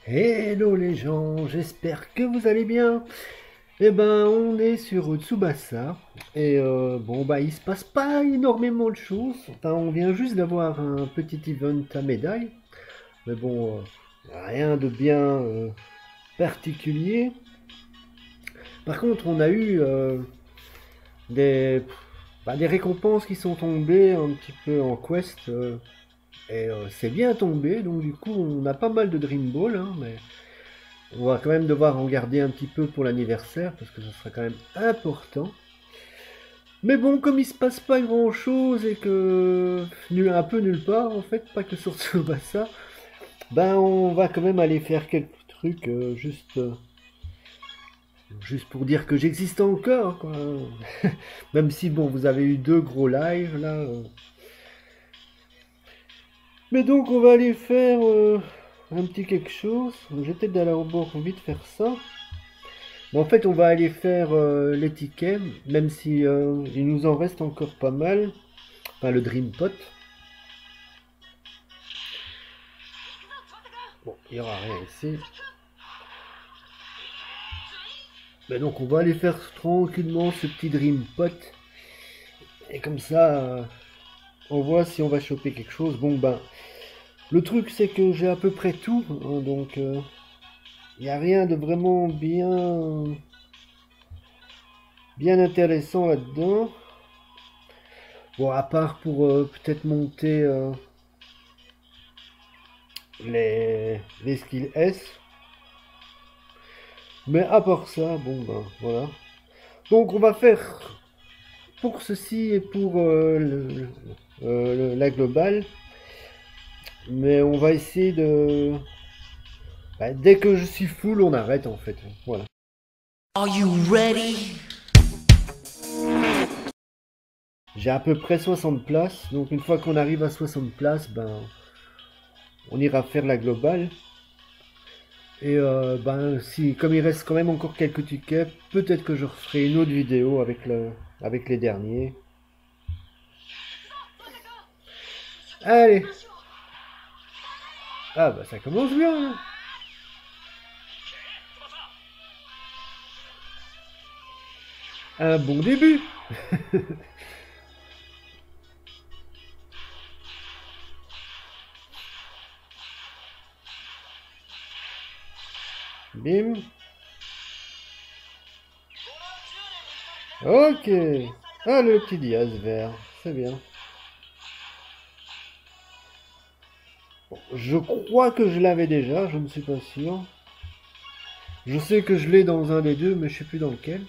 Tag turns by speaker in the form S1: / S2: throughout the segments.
S1: Hello les gens, j'espère que vous allez bien. Eh ben, on est sur Tsubasa et bon bah il se passe pas énormément de choses. Enfin, on vient juste d'avoir un petit event à médaille, mais bon, rien de bien particulier. Par contre, on a eu des des récompenses qui sont tombées un petit peu en quest et c'est bien tombé. Donc du coup, on a pas mal de Dream Ball, hein, mais on va quand même devoir en garder un petit peu pour l'anniversaire parce que ça sera quand même important. Mais bon, comme il se passe pas grand chose et que un peu nulle part en fait, pas que sur Tsubasa, ben on va quand même aller faire quelques trucs juste pour dire que j'existe encore quoi. Même si bon, vous avez eu deux gros lives là. Mais donc on va aller faire un petit quelque chose. Je vais peut-être d'abord vite faire ça. Bon, en fait, on va aller faire les tickets, même si il nous en reste encore pas mal. Enfin, le Dream Pot. Bon, il n'y aura rien ici. Mais donc, on va aller faire tranquillement ce petit Dream Pot. Et comme ça, on voit si on va choper quelque chose. Bon, ben, le truc, c'est que j'ai à peu près tout. Hein, donc, il n'y a rien de vraiment bien intéressant là-dedans. Bon, à part pour peut-être monter les skills S. Mais à part ça, bon ben voilà. Donc on va faire pour ceci et pour la globale. Mais on va essayer de... dès que je suis full, on arrête en fait. Voilà.
S2: Are you ready?
S1: J'ai à peu près 60 places. Donc une fois qu'on arrive à 60 places, ben on ira faire la globale. Et ben si comme il reste quand même encore quelques tickets, peut-être que je referai une autre vidéo avec les derniers. Allez. Ah bah ça commence bien. Hein. Un bon début. Bim. Ok. Ah, le petit Diaz vert. C'est bien. Bon, je crois que je l'avais déjà, je ne suis pas sûr. Je sais que je l'ai dans un des deux, mais je sais plus dans lequel.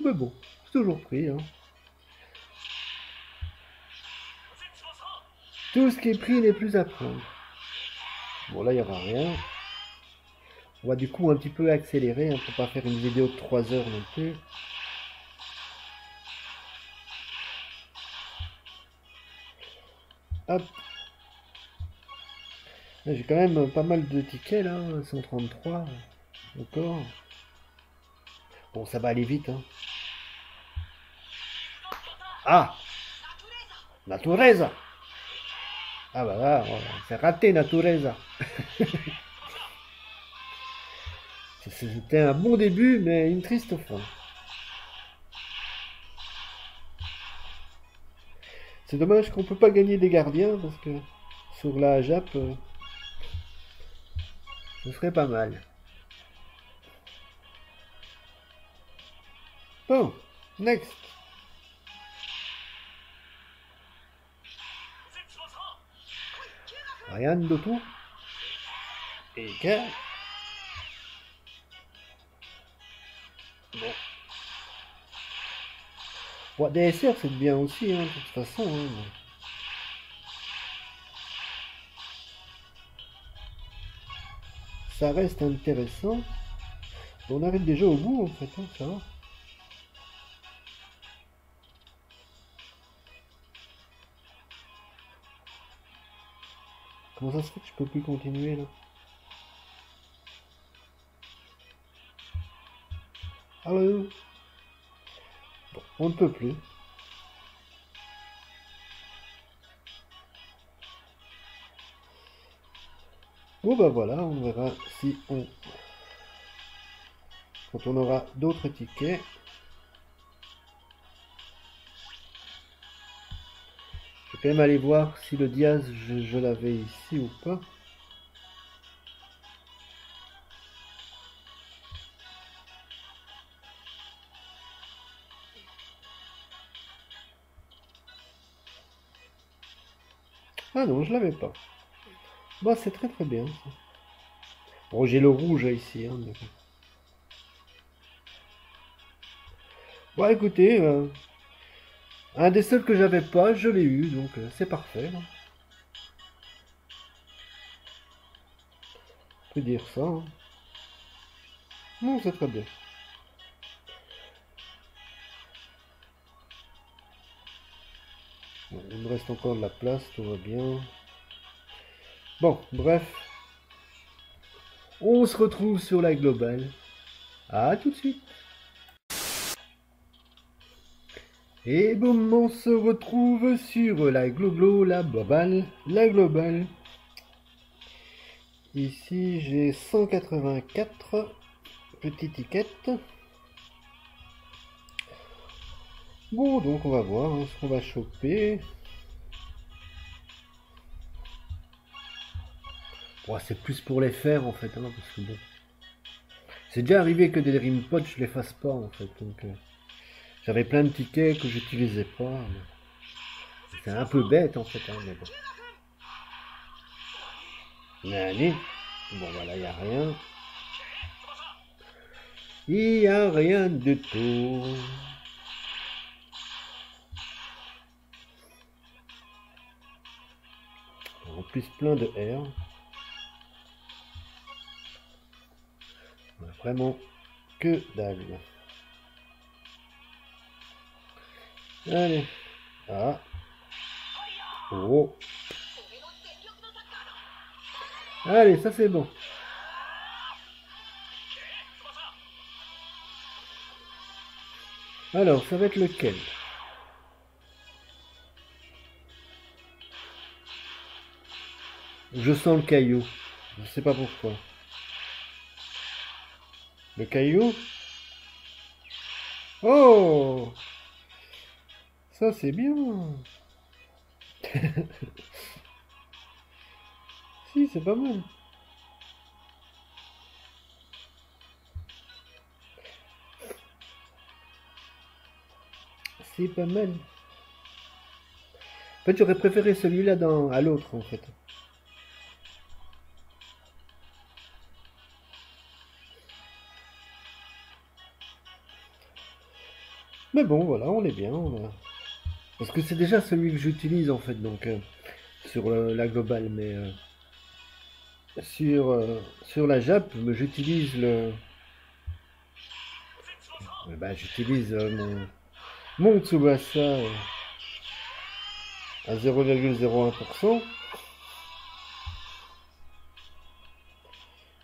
S1: Mais bon, c'est toujours pris. Hein. Tout ce qui est pris n'est plus à prendre. Bon, là, il n'y aura rien. On va du coup un petit peu accélérer hein, pour pas faire une vidéo de 3 heures non plus. Hop. J'ai quand même pas mal de tickets là, 133 encore. Bon, ça va aller vite. Hein. Ah, Natureza. Ah bah là, c'est raté Natureza. C'était un bon début, mais une triste fin. C'est dommage qu'on peut pas gagner des gardiens parce que sur la Jap, ce serait pas mal. Bon, next. Rien de tout. Et que... Bon. Bon, DSR c'est bien aussi, hein, de toute façon. Hein. ça reste intéressant. On arrive déjà au bout en fait, hein, ça va. Comment ça se fait que je peux plus continuer là? Ah ouais, bon, on ne peut plus. Bon bah voilà, on verra si on... Quand on aura d'autres tickets. Je vais quand même aller voir si le Diaz, je l'avais ici ou pas. Ah non, je l'avais pas. Bah c'est très très bien ça. Bon, j'ai le rouge ici. Hein, mais... Bon écoutez, un des seuls que j'avais pas, je l'ai eu, donc c'est parfait. Hein. On peut dire ça. Hein. Non, c'est très bien. Bon, il me reste encore de la place, tout va bien. Bon, bref. On se retrouve sur la globale. À tout de suite. Et boum, on se retrouve sur la globale, la globale. Ici, j'ai 184 petites tickets. Bon, donc on va voir hein, ce qu'on va choper. Bon, c'est plus pour les faire en fait, hein, parce que bon. C'est déjà arrivé que des Dream Pods, je les fasse pas en fait. Donc, j'avais plein de tickets que j'utilisais pas. C'est un peu bête en fait, hein, mais bon. Allez. Bon, voilà, il n'y a rien. Il n'y a rien du tout. En plus, plein de R. Vraiment que dalle. Allez. Ah. Oh. Allez, ça c'est bon. Alors, ça va être lequel? Je sens le caillou. Je sais pas pourquoi. Le caillou? Oh! Ça c'est bien. Si, c'est pas mal. C'est pas mal. En fait, j'aurais préféré celui-là à l'autre, en fait. Mais bon, voilà, on est bien. Parce que c'est déjà celui que j'utilise, en fait, donc, sur la globale. Mais sur la JAP, j'utilise j'utilise mon Tsubasa à 0,01%.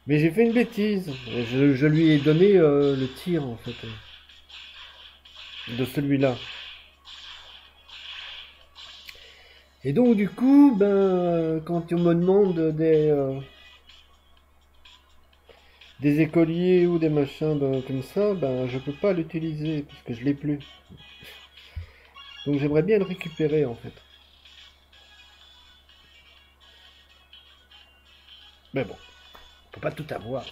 S1: Mais j'ai fait une bêtise. Je lui ai donné le tir, en fait, de celui-là. Et donc, du coup, ben, quand on me demande des écoliers ou des machins comme ça, ben, je peux pas l'utiliser parce que je l'ai plus. Donc, j'aimerais bien le récupérer, en fait. Mais bon, on peut pas tout avoir.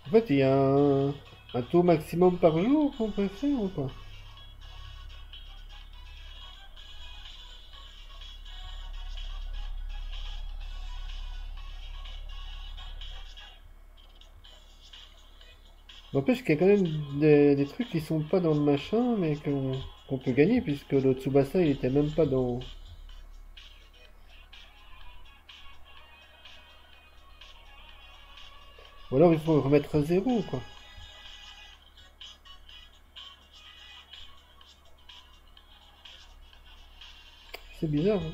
S1: En fait, il y a un taux maximum par jour qu'on peut faire ou pas? N'empêche qu'il y a quand même des trucs qui sont pas dans le machin, mais qu'on peut gagner, puisque le Tsubasa, il était même pas dans... Ou alors il faut le remettre à zéro, quoi. C'est bizarre, hein.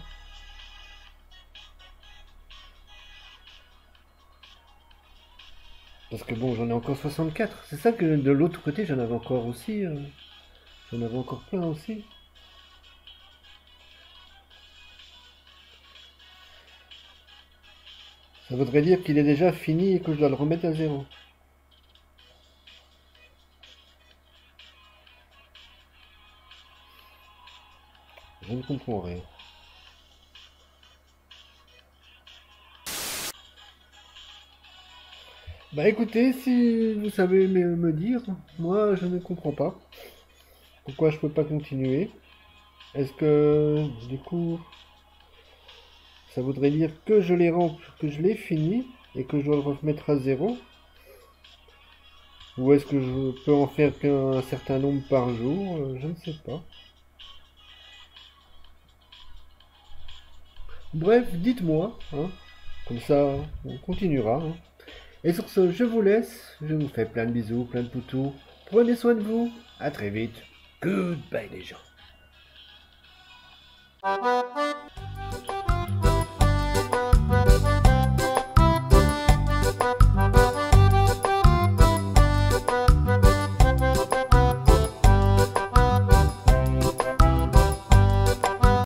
S1: Parce que bon, j'en ai encore 64. C'est ça que de l'autre côté, j'en avais encore aussi. J'en avais encore plein aussi. Ça voudrait dire qu'il est déjà fini et que je dois le remettre à zéro. Je ne comprends rien. Bah écoutez, si vous savez me dire, moi je ne comprends pas. Pourquoi je peux pas continuer? Est-ce que du coup ça voudrait dire que je l'ai que je l'ai fini et que je dois le remettre à zéro? Ou est-ce que je peux en faire qu'un certain nombre par jour? Je ne sais pas. Bref, dites-moi, hein. Comme ça, on continuera, hein. Et sur ce, je vous laisse. Je vous fais plein de bisous, plein de poutous. Prenez soin de vous. À très vite. Goodbye les gens.